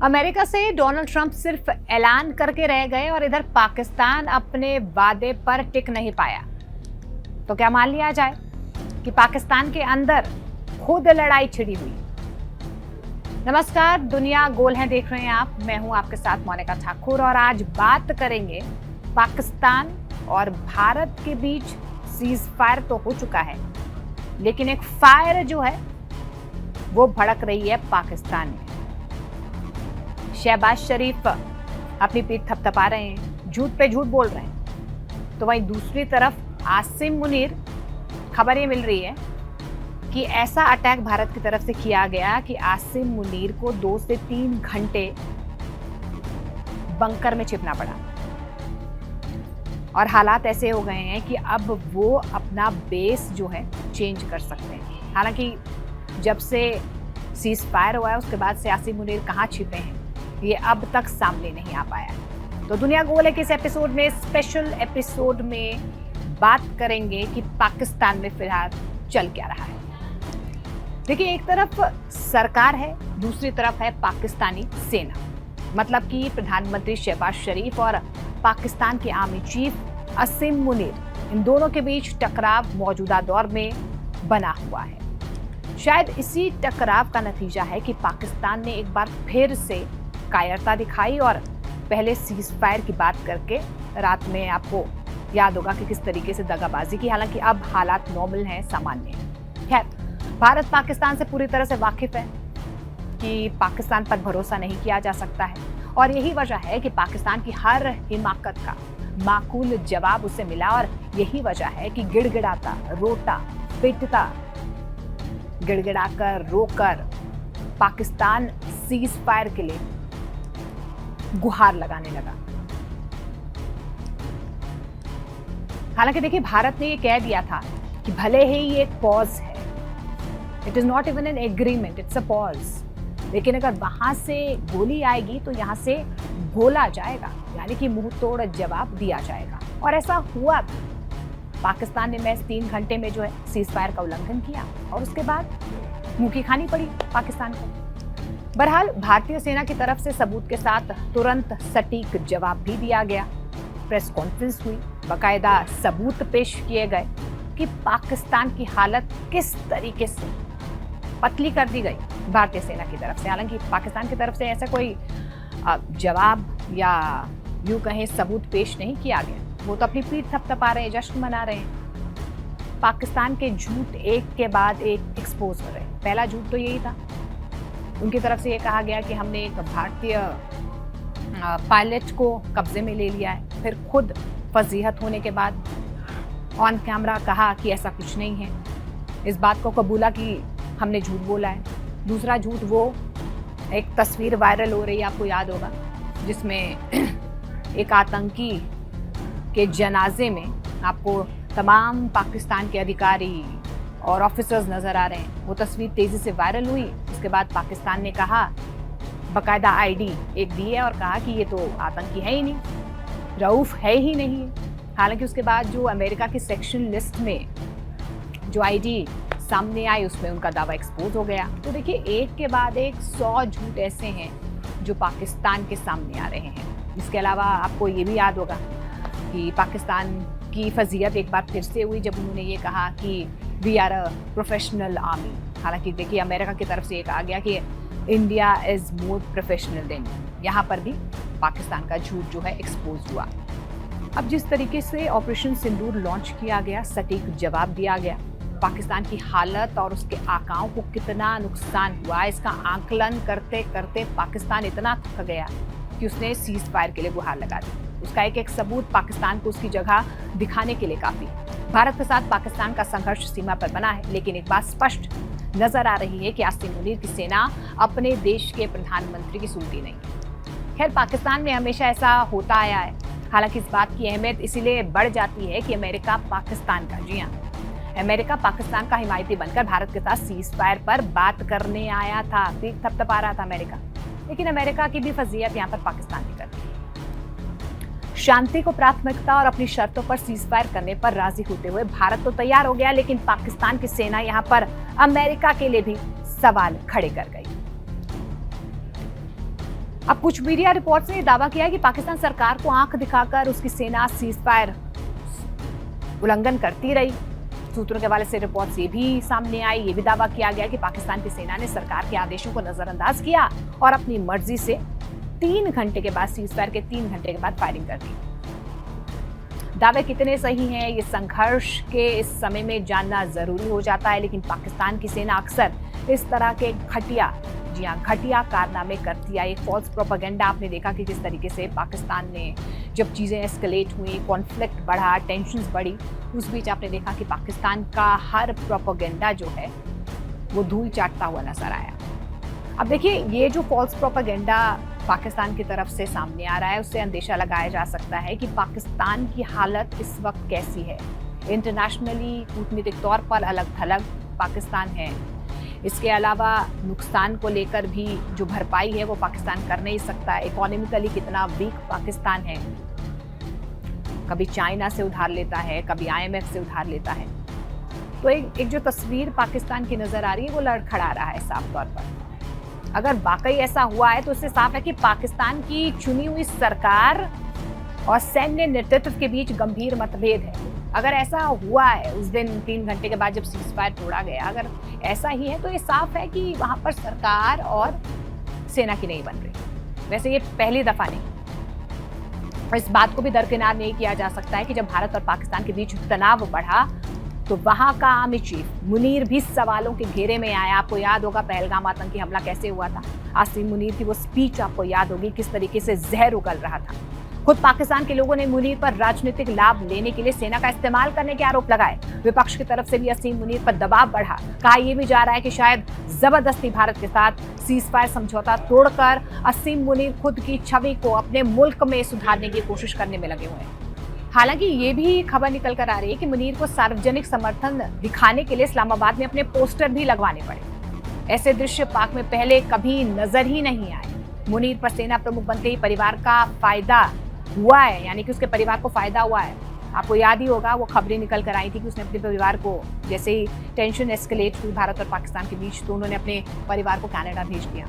America से Donald Trump सिर्फ ऐलान करके रह गए और इधर पाकिस्तान अपने वादे पर टिक नहीं पाया। तो क्या मान लिया जाए कि पाकिस्तान के अंदर खुद लड़ाई छिड़ी हुई। नमस्कार, दुनिया गोल है देख रहे हैं आप। मैं हूं आपके साथ मोनिका ठाकुर और आज बात करेंगे पाकिस्तान और भारत के बीच सीज फायर तो हो चुका है, लेकिन एक फायर जो है वो भड़क रही है पाकिस्तान में। शहबाज शरीफ अपनी पीठ थपथपा रहे हैं, झूठ पे झूठ बोल रहे हैं, तो वहीं दूसरी तरफ आसिम मुनीर खबर ये मिल रही है कि ऐसा अटैक भारत की तरफ से किया गया कि आसिम मुनीर को 2 से 3 घंटे बंकर में छिपना पड़ा और हालात ऐसे हो गए हैं कि अब वो अपना बेस जो है चेंज कर सकते हैं। हालांकि जब से सीज फायर हुआ है उसके बाद से आसिम मुनीर कहाँ छिपे हैं ये अब तक सामने नहीं आ पाया। तो दुनिया गोल है कि इस एपिसोड में, स्पेशल एपिसोड में बात करेंगे कि पाकिस्तान में फिलहाल चल क्या रहा है। देखिए, एक तरफ सरकार है, दूसरी तरफ है पाकिस्तानी सेना, मतलब कि प्रधानमंत्री शहबाज शरीफ और पाकिस्तान के आर्मी चीफ आसिम मुनीर, इन दोनों के बीच टकराव मौजूदा दौर में बना हुआ है। शायद इसी टकराव का नतीजा है कि पाकिस्तान ने एक बार फिर से कायरता दिखाई और पहले सीज फायर की बात करके रात में आपको याद होगा कि किस तरीके से दगाबाजी की। हालांकि अब हालात नॉर्मल हैं, सामान्य हैं। खैर, भारत पाकिस्तान से पूरी तरह से वाकिफ है कि पाकिस्तान पर भरोसा नहीं किया जा सकता है और यही वजह है कि पाकिस्तान की हर हिमाकत का माकूल जवाब उसे मिला और यही वजह है कि गिड़गिड़ाता, रोता, पिटता, गिड़गिड़ाकर, रोकर पाकिस्तान सीज फायर के लिए गुहार लगाने लगा। हालांकि देखिए, भारत ने ये कह दिया था कि भले ही ये एक पॉज है, it is not even an agreement, it's a pause, लेकिन अगर वहां से गोली आएगी तो यहां से बोला जाएगा, यानी कि मुंह तोड़ जवाब दिया जाएगा। और ऐसा हुआ। पाकिस्तान ने महज 3 घंटे में जो है सीज फायर का उल्लंघन किया और उसके बाद मुंह की खानी पड़ी पाकिस्तान को। बहरहाल, भारतीय सेना की तरफ से सबूत के साथ तुरंत सटीक जवाब भी दिया गया। प्रेस कॉन्फ्रेंस हुई, बाकायदा सबूत पेश किए गए कि पाकिस्तान की हालत किस तरीके से पतली कर दी गई भारतीय सेना की तरफ से। हालांकि पाकिस्तान की तरफ से ऐसा कोई जवाब या यूं कहें सबूत पेश नहीं किया गया। वो तो अपनी पीठ थपथपा रहे हैं, जश्न मना रहे हैं। पाकिस्तान के झूठ एक के बाद एक एक्सपोज हो रहे हैं। पहला झूठ तो यही था, उनकी तरफ से ये कहा गया कि हमने एक भारतीय पायलट को कब्जे में ले लिया है। फिर खुद फजीहत होने के बाद ऑन कैमरा कहा कि ऐसा कुछ नहीं है, इस बात को कबूला कि हमने झूठ बोला है। दूसरा झूठ, वो एक तस्वीर वायरल हो रही है, आपको याद होगा, जिसमें एक आतंकी के जनाजे में आपको तमाम पाकिस्तान के अधिकारी और ऑफिसर्स नजर आ रहे हैं। वो तस्वीर तेजी से वायरल हुई। उसके बाद पाकिस्तान ने कहा, बाकायदा आईडी एक दी है और कहा कि ये तो आतंकी है ही नहीं, रऊफ है ही नहीं। हालांकि उसके बाद जो अमेरिका की सेक्शन लिस्ट में जो आईडी सामने आई उसमें उनका दावा एक्सपोज हो गया। तो देखिए, एक के बाद एक 100 झूठ ऐसे हैं जो पाकिस्तान के सामने आ रहे हैं। इसके अलावा आपको ये भी याद होगा कि पाकिस्तान की फजीहत एक बार फिर से हुई जब उन्होंने ये कहा कि we are a professional army. हालांकि देखिए, अमेरिका की तरफ से ये कहा गया कि India is more professional than. यहाँ पर भी पाकिस्तान का झूठ जो है एक्सपोज हुआ। अब जिस तरीके से ऑपरेशन सिंदूर लॉन्च किया गया, सटीक जवाब दिया गया, पाकिस्तान की हालत और उसके आकाओं को कितना नुकसान हुआ, इसका आकलन करते करते पाकिस्तान इतना थक गया कि उसने सीज फायर के लिए गुहार लगा दी। उसका एक एक सबूत पाकिस्तान को उसकी जगह दिखाने के लिए काफी। भारत के साथ पाकिस्तान का संघर्ष सीमा पर बना है, लेकिन एक बात स्पष्ट नजर आ रही है कि आसिम मुनीर की सेना अपने देश के प्रधानमंत्री की सुनती नहीं। खैर, पाकिस्तान में हमेशा ऐसा होता आया है। हालांकि इस बात की अहमियत इसीलिए बढ़ जाती है कि अमेरिका पाकिस्तान का, जी हाँ, अमेरिका पाकिस्तान का हिमायती बनकर भारत के साथ सीज फायर पर बात करने आया था। पीठ थपथपा रहा था अमेरिका, लेकिन अमेरिका की भी फजीहत यहाँ पर पाकिस्तान की करती है। शांति को प्राथमिकता और अपनी शर्तों पर सीज फायर करने पर राजी होते हुए भारत तो तैयार हो गया, लेकिन पाकिस्तान की सेना यहाँ पर अमेरिका के लिए भी सवाल खड़े कर गई। अब कुछ मीडिया रिपोर्ट्स ने दावा किया है कि पाकिस्तान सरकार को आंख दिखाकर उसकी सेना सीजफायर उल्लंघन करती रही। सूत्रों के हवाले से रिपोर्ट्स ये भी सामने आई, ये भी दावा किया गया कि पाकिस्तान की सेना ने सरकार के आदेशों को नजरअंदाज किया और अपनी मर्जी से 3 घंटे के बाद सीजफायर के 3 घंटे के बाद फायरिंग कर दी। दावे कितने सही हैं ये संघर्ष के इस समय में जानना जरूरी हो जाता है, लेकिन पाकिस्तान की सेना अक्सर इस तरह के घटिया कारनामे करती है। एक फॉल्स प्रोपेगेंडा आपने देखा कि किस तरीके से पाकिस्तान ने जब चीज़ें एस्केलेट हुई, कॉन्फ्लिक्ट बढ़ा, टेंशन्स बढ़ी, उस बीच आपने देखा कि पाकिस्तान का हर प्रोपेगेंडा जो है वो धूल चाटता हुआ नजर आया। अब देखिए, ये जो फॉल्स प्रोपेगेंडा पाकिस्तान की तरफ से सामने आ रहा है, उससे अंदेशा लगाया जा सकता है कि पाकिस्तान की हालत इस वक्त कैसी है। इंटरनेशनली कूटनीतिक तौर पर अलग थलग पाकिस्तान है। इसके अलावा नुकसान को लेकर भी जो भरपाई है वो पाकिस्तान कर नहीं सकता। इकोनॉमिकली कितना वीक पाकिस्तान है, कभी चाइना से उधार लेता है, कभी IMF से उधार लेता है। तो एक जो तस्वीर पाकिस्तान की नजर आ रही है वो लड़खड़ा रहा है साफ तौर पर। अगर वाकई ऐसा हुआ है तो इससे साफ है कि पाकिस्तान की चुनी हुई सरकार और सैन्य नेतृत्व के बीच गंभीर मतभेद है। अगर ऐसा हुआ है उस दिन 3 घंटे के बाद जब सीजफायर तोड़ा गया, अगर ऐसा ही है तो ये साफ है कि वहां पर सरकार और सेना की नहीं बन रही। वैसे ये पहली दफा नहीं, और इस बात को भी दरकिनार नहीं किया जा सकता है कि जब भारत और पाकिस्तान के बीच तनाव बढ़ा तो वहां का आर्मी चीफ मुनीर भी सवालों के घेरे में आया। आपको याद होगा पहलगाम आतंकी हमला कैसे हुआ था। आसिम मुनीर की वो स्पीच आपको याद होगी, किस तरीके से जहर उगल रहा था। खुद पाकिस्तान के लोगों ने मुनीर पर राजनीतिक लाभ लेने के लिए सेना का इस्तेमाल करने के आरोप लगाए। विपक्ष की तरफ से भी असीम मुनीर पर दबाव बढ़ा। कहा यह भी जा रहा है कि शायद जबरदस्ती भारत के साथ सीजफायर समझौता तोड़कर असीम मुनीर खुद की छवि को अपने मुल्क में सुधारने की कोशिश करने में लगे हुए हैं। हालांकि ये भी खबर निकल कर आ रही है कि मुनीर को सार्वजनिक समर्थन दिखाने के लिए इस्लामाबाद में अपने पोस्टर भी लगवाने पड़े। ऐसे दृश्य पाक में पहले कभी नजर ही नहीं आए। मुनीर पर सेना प्रमुख बनते ही परिवार का फायदा हुआ है, यानी कि उसके परिवार को फायदा हुआ है। आपको याद ही होगा वो खबरें निकल कर आई थी कि उसने अपने परिवार को, जैसे ही टेंशन एस्केलेट हुई भारत और पाकिस्तान के बीच, तो उन्होंने अपने परिवार को कनाडा भेज दिया।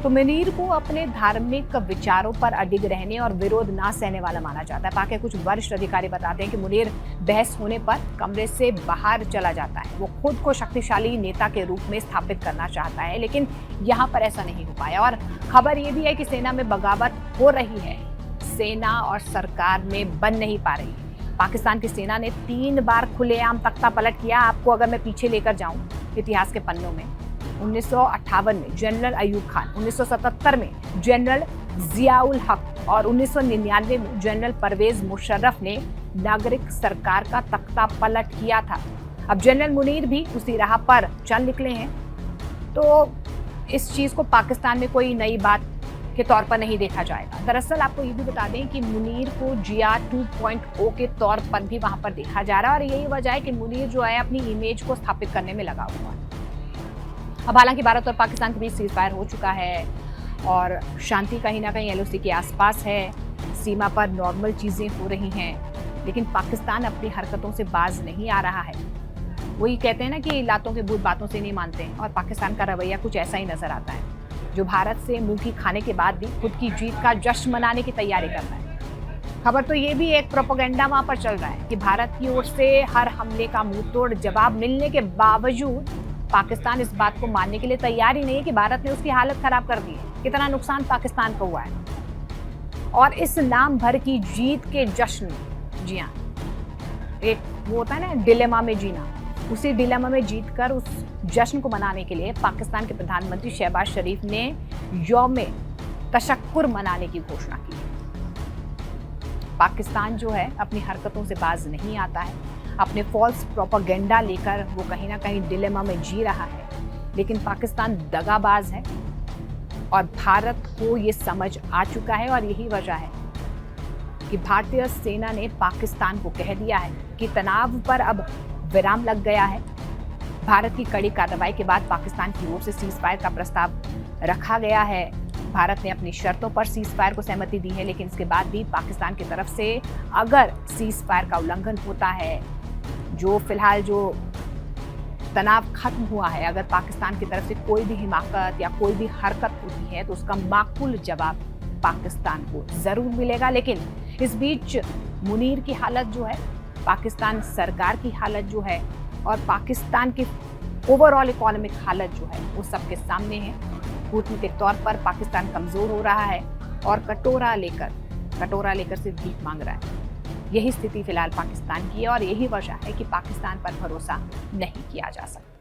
तो मुनीर को अपने धार्मिक विचारों पर अडिग रहने और विरोध ना सहने वाला माना जाता है। पाक के कुछ वरिष्ठ अधिकारी बताते हैं कि मुनीर बहस होने पर कमरे से बाहर चला जाता है। वो खुद को शक्तिशाली नेता के रूप में स्थापित करना चाहता है, लेकिन यहाँ पर ऐसा नहीं हो पाया। और खबर ये भी है कि सेना में बगावत हो रही है, सेना और सरकार में बन नहीं पा रही। पाकिस्तान की सेना ने 3 बार खुलेआम तख्ता पलट किया। आपको अगर मैं पीछे लेकर जाऊं इतिहास के पन्नों में, 1958 में जनरल अयूब खान, 1977 में जनरल जियाउल हक और 1999 में जनरल परवेज मुशर्रफ ने नागरिक सरकार का तख्ता पलट किया था। अब जनरल मुनीर भी उसी राह पर चल निकले हैं। तो इस चीज को पाकिस्तान में कोई नई बात के तौर पर नहीं देखा जाएगा। दरअसल आपको ये भी बता दें कि मुनीर को जिया 2.0 के तौर पर भी वहां पर देखा जा रहा है, और यही वजह है कि मुनीर जो है अपनी इमेज को स्थापित करने में लगा हुआ है। अब हालांकि भारत और पाकिस्तान के बीच सीजफायर हो चुका है और शांति कहीं ना कहीं LOC के आसपास है, सीमा पर नॉर्मल चीजें हो रही हैं, लेकिन पाकिस्तान अपनी हरकतों से बाज नहीं आ रहा है। वही कहते हैं ना कि लातों के भूत बातों से नहीं मानते हैं, और पाकिस्तान का रवैया कुछ ऐसा ही नजर आता है, जो भारत से मुंह खाने के बाद भी खुद की जीत का जश्न मनाने की तैयारी कर रहा है। खबर तो ये भी एक प्रोपेगेंडा वहां पर चल रहा है कि भारत की ओर से हर हमले का मुंहतोड़ जवाब मिलने के बावजूद पाकिस्तान इस बात को मानने के लिए तैयार ही नहीं है कि भारत ने उसकी हालत खराब कर दी है। कितना नुकसान पाकिस्तान को हुआ है, और इस नाम भर की जीत के जश्न, जी हाँ, एक वो होता है ना डिलेमा में जीना, उसी डिलेमा में जीतकर उस जश्न को मनाने के लिए पाकिस्तान के प्रधानमंत्री शहबाज शरीफ ने यौम तशक्कुर मनाने की घोषणा की। पाकिस्तान जो है अपनी हरकतों से बाज नहीं आता है, अपने फॉल्स प्रोपेगेंडा लेकर वो कहीं ना कहीं डिलेमा में जी रहा है, लेकिन पाकिस्तान दगाबाज है और भारत को ये समझ आ चुका है। और यही वजह है कि भारतीय सेना ने पाकिस्तान को कह दिया है कि तनाव पर अब विराम लग गया है। भारत की कड़ी कार्रवाई के बाद पाकिस्तान की ओर से सीजफायर का प्रस्ताव रखा गया है। भारत ने अपनी शर्तों पर सीजफायर को सहमति दी है, लेकिन इसके बाद भी पाकिस्तान की तरफ से अगर सीजफायर का उल्लंघन होता है, जो फिलहाल जो तनाव खत्म हुआ है, अगर पाकिस्तान की तरफ से कोई भी हिमाकत या कोई भी हरकत होती है तो उसका माकूल जवाब पाकिस्तान को जरूर मिलेगा। लेकिन इस बीच मुनीर की हालत जो है, पाकिस्तान सरकार की हालत जो है और पाकिस्तान की ओवरऑल इकोनॉमिक हालत जो है वो सबके सामने है। कूटनीतिक तौर पर पाकिस्तान कमजोर हो रहा है और कटोरा लेकर सिर्फ भीख मांग रहा है। यही स्थिति फिलहाल पाकिस्तान की है और यही वजह है कि पाकिस्तान पर भरोसा नहीं किया जा सकता।